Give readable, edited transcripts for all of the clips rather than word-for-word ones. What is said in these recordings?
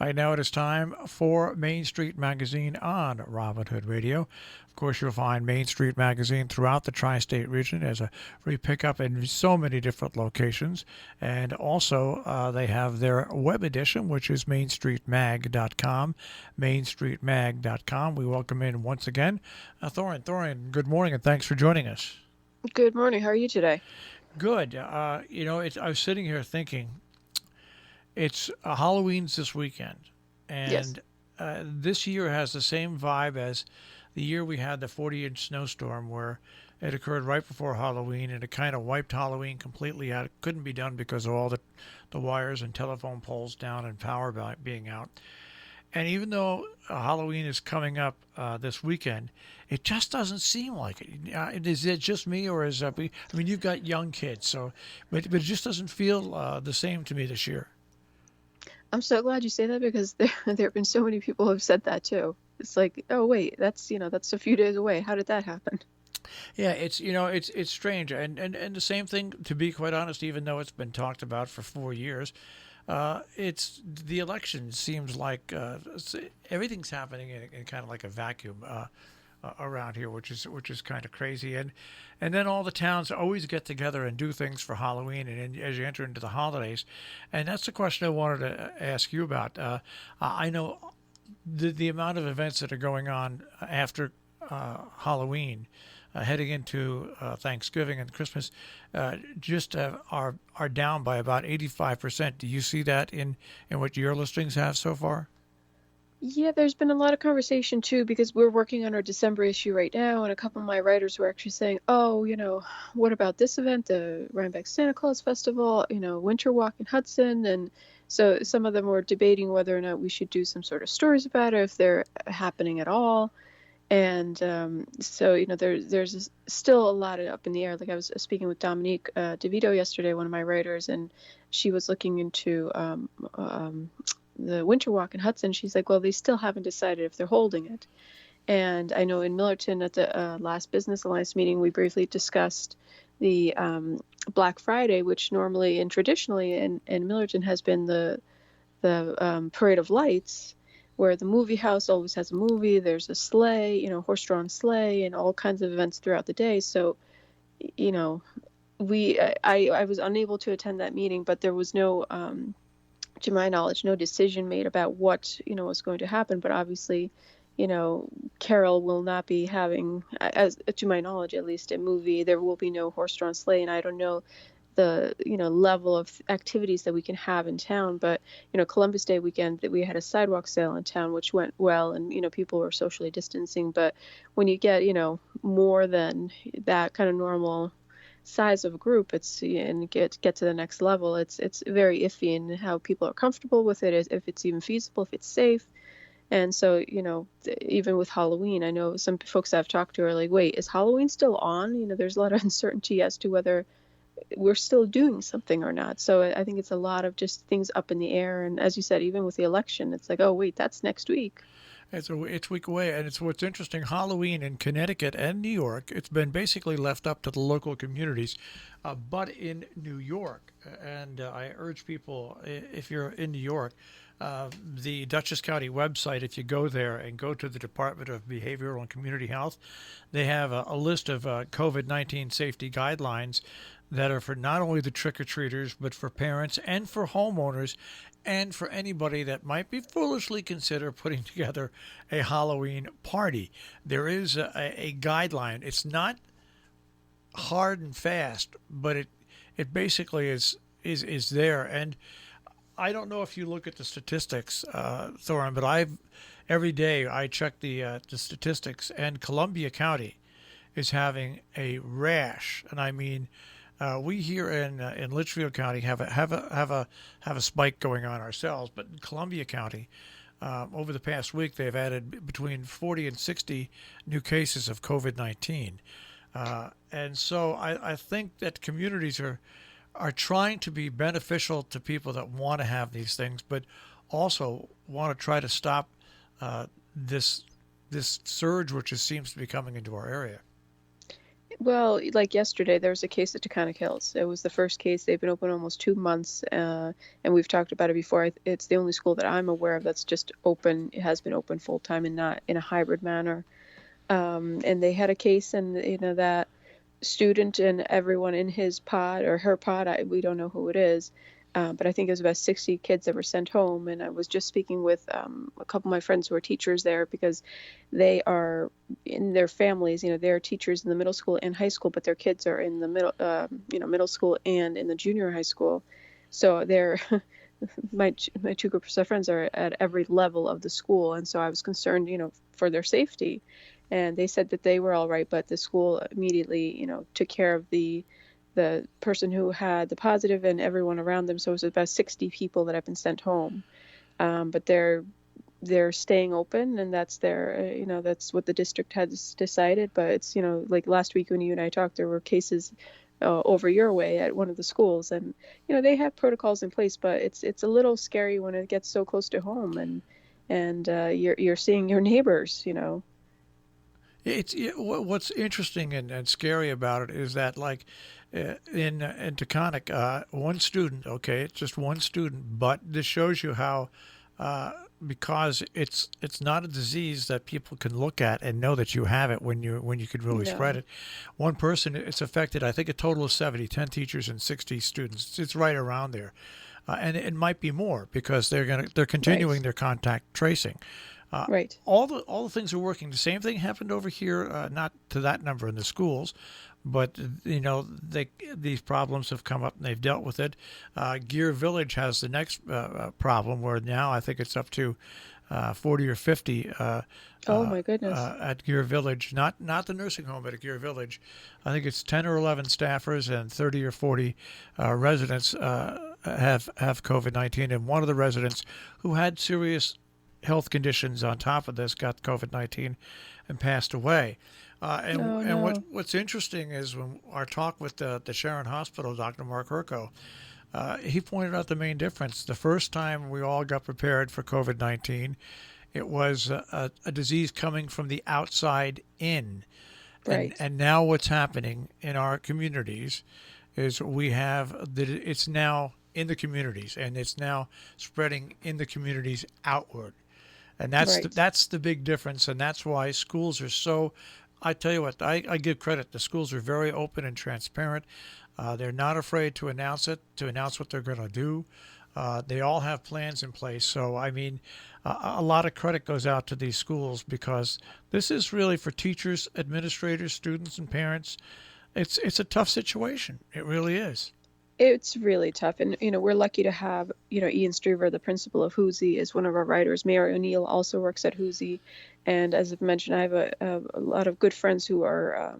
Right now it is time for Main Street Magazine on Robin Hood Radio. Of course, you'll find Main Street Magazine throughout the tri-state region as a free pickup in so many different locations. And also, they have their web edition, which is mainstreetmag.com, mainstreetmag.com. We welcome in once again Thorin. Thorin, good morning and thanks for joining us. Good morning. How are you today? Good. I was sitting here thinking, it's Halloween's this weekend, Yes. and this year has the same vibe as the year we had the 40-inch snowstorm, where it occurred right before Halloween, and it kind of wiped Halloween completely out. It couldn't be done because of all the wires and telephone poles down and power being out. And even though Halloween is coming up this weekend, it just doesn't seem like it. Is it just me, or is I mean, you've got young kids, so but it just doesn't feel the same to me this year. I'm so glad you say that because there have been so many people who have said that too. It's like, oh wait, that's a few days away. How did that happen? Yeah, it's strange, and the same thing, to be quite honest. Even though it's been talked about for 4 years, it's the election seems like everything's happening in kind of like a vacuum around here, which is kind of crazy. And then all the towns always get together and do things for Halloween, and as you enter into the holidays, and that's the question I wanted to ask you about. I know the amount of events that are going on after Halloween, heading into Thanksgiving and Christmas, just are down by about 85%. Do you see that in what your listings have so far? Yeah, there's been a lot of conversation too because we're working on our December issue right now, and a couple of my writers were actually saying, "Oh, what about this event, the Rhinebeck Santa Claus Festival, Winter Walk in Hudson?" And so some of them were debating whether or not we should do some sort of stories about it, if they're happening at all. And so there's still a lot up in the air. Like I was speaking with Dominique DeVito yesterday, one of my writers, and she was looking into the Winter Walk in Hudson. She's like, well, they still haven't decided if they're holding it. And I know in Millerton at the last Business Alliance meeting, we briefly discussed the Black Friday, which normally and traditionally in Millerton has been the Parade of Lights, where the movie house always has a movie. There's a sleigh, horse-drawn sleigh, and all kinds of events throughout the day. So, you know, I was unable to attend that meeting, but there was no, to my knowledge, no decision made about what was going to happen. But obviously, Carol will not be having, as to my knowledge at least, a movie. There will be no horse-drawn sleigh, and I don't know the level of activities that we can have in town. But Columbus Day weekend, that we had a sidewalk sale in town, which went well, and people were socially distancing. But when you get more than that kind of normal size of a group, and get to the next level, it's very iffy in how people are comfortable with it, if it's even feasible, if it's safe. And so, even with Halloween, I know some folks I've talked to are like, wait, is Halloween still on? There's a lot of uncertainty as to whether we're still doing something or not. So I think it's a lot of just things up in the air. And as you said, even with the election, it's like, oh, wait, that's next week. It's a week away, and it's what's interesting. Halloween in Connecticut and New York, it's been basically left up to the local communities, but in New York, and I urge people, if you're in New York, the Dutchess County website, if you go there and go to the Department of Behavioral and Community Health, they have a list of COVID-19 safety guidelines that are for not only the trick-or-treaters, but for parents and for homeowners and for anybody that might be foolishly consider putting together a Halloween party. There is a guideline. It's not hard and fast, but it basically is there. And I don't know if you look at the statistics, Thorin, but every day I check the statistics, and Columbia County is having a rash, and I mean, we here in Litchfield County have a spike going on ourselves, but in Columbia County, over the past week, they've added between 40 and 60 new cases of COVID-19, and so I think that communities are trying to be beneficial to people that want to have these things, but also want to try to stop this surge which seems to be coming into our area. Well, like yesterday, there was a case at Taconic Hills. It was the first case. They've been open almost 2 months, and we've talked about it before. It's the only school that I'm aware of that's just open. It has been open full time and not in a hybrid manner. And they had a case, and that student and everyone in his pod or her pod, we don't know who it is, but I think it was about 60 kids that were sent home. And I was just speaking with a couple of my friends who are teachers there, because they are in their families, they're teachers in the middle school and high school, but their kids are in the middle school and in the junior high school. So they're my two groups of friends are at every level of the school, and so I was concerned, for their safety. And they said that they were all right, but the school immediately, took care of the person who had the positive and everyone around them. So it was about 60 people that have been sent home. But they're staying open, and that's that's what the district has decided. But it's, like last week when you and I talked, there were cases over your way at one of the schools, and they have protocols in place, but it's a little scary when it gets so close to home, and you're seeing your neighbors. What's interesting and scary about it is that, like, in Taconic, one student, okay, it's just one student, but this shows you how, because it's not a disease that people can look at and know that you have it when you could really spread No. it. One person, it's affected, I think, a total of 70, 10 teachers and 60 students. It's right around there. And it might be more because they're continuing Right. their contact tracing. Right. All the things are working. The same thing happened over here, not to that number in the schools, but these problems have come up and they've dealt with it. Gear Village has the next problem, where now I think it's up to 40 or 50 Oh my goodness. at Gear Village, not the nursing home, but at Gear Village. I think it's 10 or 11 staffers and 30 or 40 residents have COVID-19, and one of the residents who had serious health conditions on top of this got COVID-19 and passed away. Oh And no. what's interesting is when our talk with the Sharon Hospital, Dr. Mark Herco, he pointed out the main difference. The first time we all got prepared for COVID-19, it was a disease coming from the outside in. Right. And now what's happening in our communities is it's now in the communities, and it's now spreading in the communities outward. And Right. that's the big difference, and that's why schools are so. I tell you what, I give credit. The schools are very open and transparent. They're not afraid to announce what they're going to do. They all have plans in place. So, I mean, a lot of credit goes out to these schools, because this is really for teachers, administrators, students, and parents. It's a tough situation. It really is. It's really tough. And, we're lucky to have, Ian Struver, the principal of Hoosie, is one of our writers. Mary O'Neill also works at Hoosie. And as I've mentioned, I have a lot of good friends who are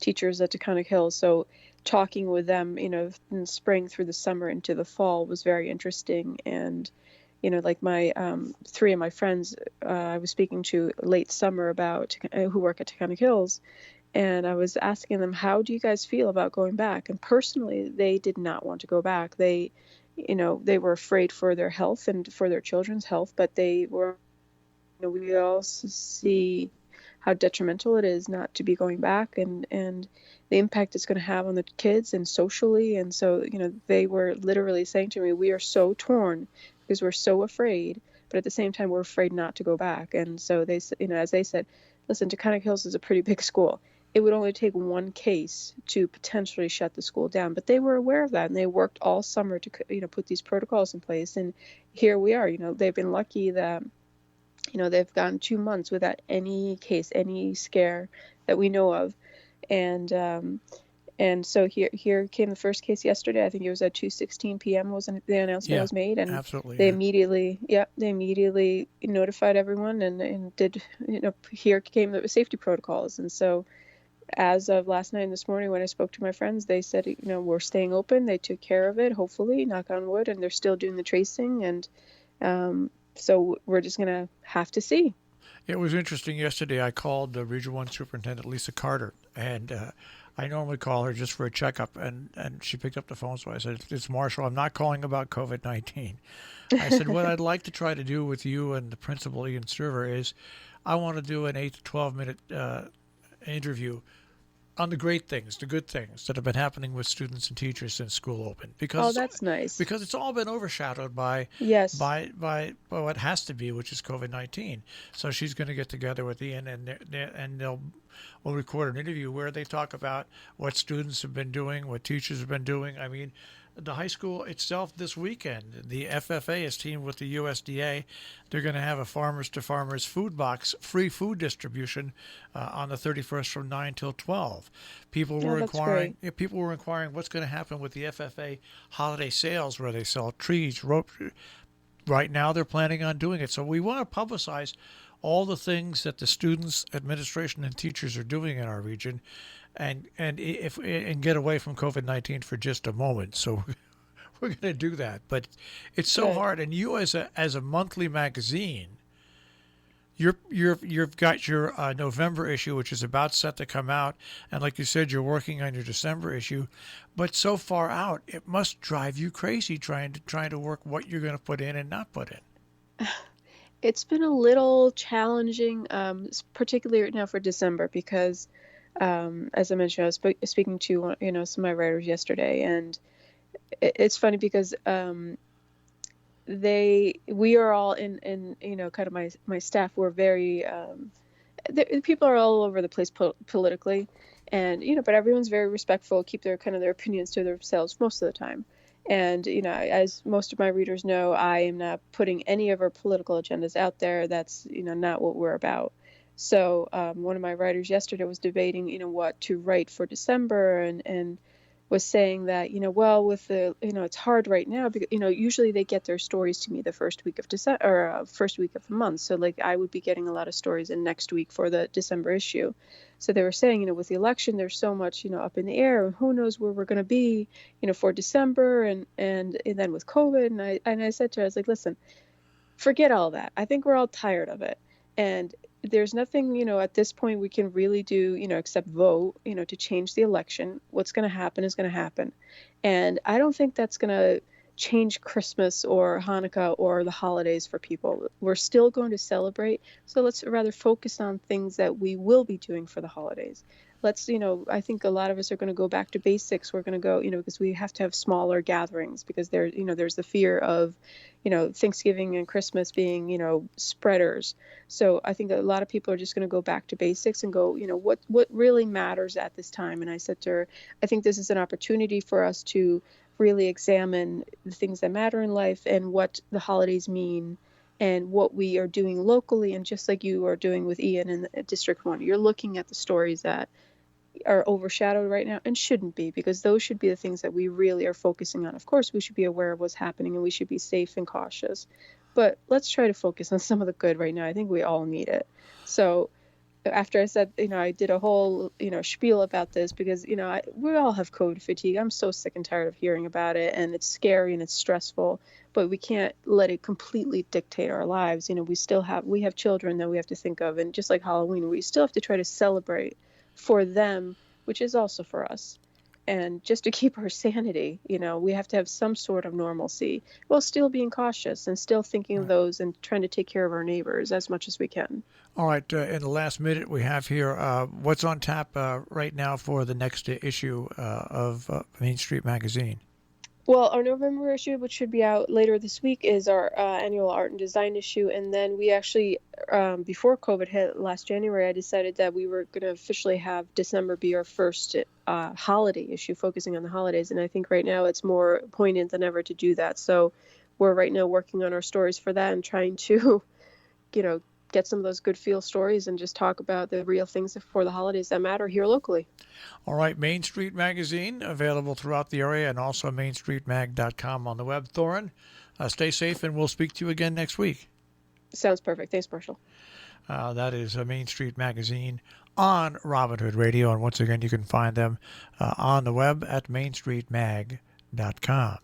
teachers at Taconic Hills. So talking with them, in the spring through the summer into the fall was very interesting. And, like my three of my friends I was speaking to late summer about who work at Taconic Hills. And I was asking them, how do you guys feel about going back? And personally, they did not want to go back. They were afraid for their health and for their children's health, but they were, we also see how detrimental it is not to be going back, and the impact it's going to have on the kids and socially. And so, they were literally saying to me, we are so torn because we're so afraid, but at the same time, we're afraid not to go back. And so they, as they said, listen, Taconic Hills is a pretty big school. It would only take one case to potentially shut the school down, but they were aware of that, and they worked all summer to put these protocols in place. And here we are. They've been lucky that they've gone 2 months without any case, any scare that we know of. And so here came the first case yesterday. I think it was at 2:16 p.m. was the announcement Yeah, was made, and absolutely. they Yeah. immediately notified everyone, and did, here came the safety protocols. And so as of last night and this morning, when I spoke to my friends, they said, we're staying open. They took care of it, hopefully, knock on wood, and they're still doing the tracing. And so we're just going to have to see. It was interesting yesterday. I called the Region 1 Superintendent Lisa Carter, and I normally call her just for a checkup, and she picked up the phone. So I said, "It's Marshall. I'm not calling about COVID-19." I said, "What I'd like to try to do with you and the principal, Ian Server, is I want to do an 8 to 12 minute interview on the great things, the good things that have been happening with students and teachers since school opened, Oh, that's nice. because it's all been overshadowed by Yes. what has to be, which is COVID-19. So she's going to get together with Ian, and we'll record an interview where they talk about what students have been doing, what teachers have been doing. I mean, the high school itself this weekend, the FFA is teamed with the USDA. They're going to have a farmers to farmers food box, free food distribution on the 31st from 9 till 12. People Oh, were that's inquiring. great. Yeah, people were inquiring what's going to happen with the FFA holiday sales, where they sell trees, rope. Right now, they're planning on doing it. So we want to publicize all the things that the students, administration, and teachers are doing in our region, and get away from COVID-19 for just a moment. So we're going to do that. But it's so Good. hard. And you, as a monthly magazine, you've got your November issue, which is about set to come out, and like you said, you're working on your December issue. But so far out, it must drive you crazy trying to work what you're going to put in and not put in. It's been a little challenging, particularly right now for December, because as I mentioned, I was speaking to some of my writers yesterday, and it's funny because we are all in kind of my staff. We're very people are all over the place politically, and but everyone's very respectful, keep their opinions to themselves most of the time. And as most of my readers know, I am not putting any of our political agendas out there. That's not what we're about. So one of my writers yesterday was debating what to write for December, and was saying that well, with the it's hard right now because usually they get their stories to me the first week of December, or first week of the month. So like I would be getting a lot of stories in next week for the December issue. So they were saying with the election there's so much up in the air, and who knows where we're going to be for December, and then with COVID. And I said to her, I was like, listen, forget all that. I think we're all tired of it, and there's nothing at this point we can really do except vote to change the election. What's going to happen is going to happen, and I don't think that's going to change Christmas or Hanukkah or the holidays for people. We're still going to celebrate, so let's rather focus on things that we will be doing for the holidays. Let's I think a lot of us are going to go back to basics. We're going to go because we have to have smaller gatherings, because there's the fear of Thanksgiving and Christmas being spreaders. So I think a lot of people are just going to go back to basics and go what really matters at this time. And I said to her, I think this is an opportunity for us to really examine the things that matter in life and what the holidays mean and what we are doing locally. And just like you are doing with Ian in District 1, you're looking at the stories that are overshadowed right now and shouldn't be, because those should be the things that we really are focusing on. Of course, we should be aware of what's happening and we should be safe and cautious, but let's try to focus on some of the good right now. I think we all need it. So after I said, I did a whole, spiel about this because, we all have COVID fatigue. I'm so sick and tired of hearing about it, and it's scary and it's stressful, but we can't let it completely dictate our lives. We have children that we have to think of, and just like Halloween, we still have to try to celebrate for them, which is also for us. And just to keep our sanity, we have to have some sort of normalcy while still being cautious and still thinking of those and trying to take care of our neighbors as much as we can. All right, in the last minute we have here, what's on tap right now for the next issue of Main Street Magazine? Well, our November issue, which should be out later this week, is our annual art and design issue. And then we actually, before COVID hit last January, I decided that we were going to officially have December be our first holiday issue, focusing on the holidays. And I think right now it's more poignant than ever to do that. So we're right now working on our stories for that and trying to, get some of those good feel stories and just talk about the real things for the holidays that matter here locally. All right, Main Street Magazine, available throughout the area, and also mainstreetmag.com on the web. Thorin, stay safe, and we'll speak to you again next week. Sounds perfect. Thanks, Marshall. That is Main Street Magazine on Robin Hood Radio, and once again, you can find them on the web at mainstreetmag.com.